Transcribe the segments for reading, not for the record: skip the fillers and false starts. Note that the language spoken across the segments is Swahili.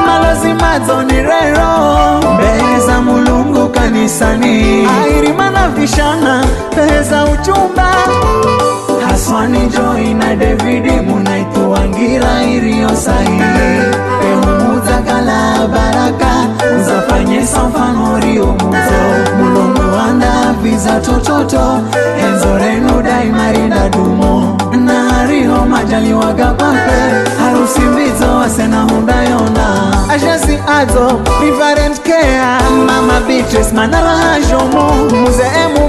malozi mazoni rero mbeza mulungu kanisani airimana vishana peza uchumba Haswani Joy na Davidi munaituangira iliyo sahihi Ehumuza kala baraka Uzafanye samfano rio muzo Mulungu anda viza tototo Enzorenu daimarinda dumo Na hariho majali wagapampe Harusi mbizo wasena hundayona Ajasi azo, Reverend Care Mama Beatrice manara hajomo Muze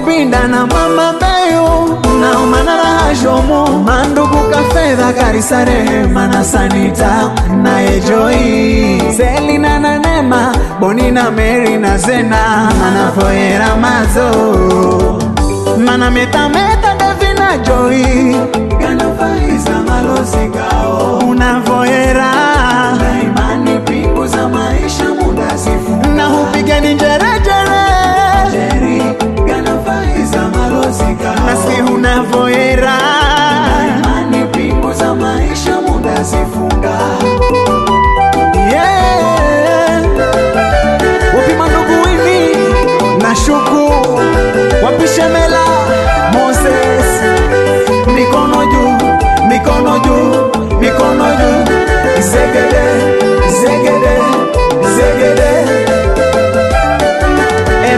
binda na mama Beyo Na umanara hajomo Mandugu kafedha karisare Mana Sanita na Joy Selina na Nema Bonina Mary na Zena Mana Foera Mazo Mana meta Davina Joy Gana faiza malozi kao Unavoera Na imani pingu za maisha muda sifu Na hupigani jere Jerry Gana faiza malozi kao Nasi unavoera Na imani pingu za maisha muda sifunga Yeah Wapi mandugu wini Na shuku Wapi Shemela Moses Mikono juu, mikono juu, mikono juu Zegede, zegede, zegede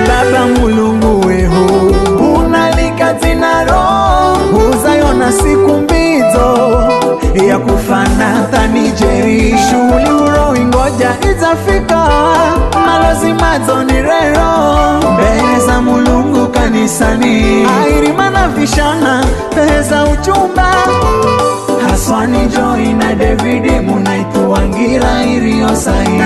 Baba mulungu weho Unalika zinaro Uzayona siku mbizo Ya kufana thani Jerry Shuli uro ingoja itafika Malozi mazoni rero Beza mulungu kanisani Airimana vishana Peza uchumba Haswani Joy na Davidi munaituangira iliyo sahihi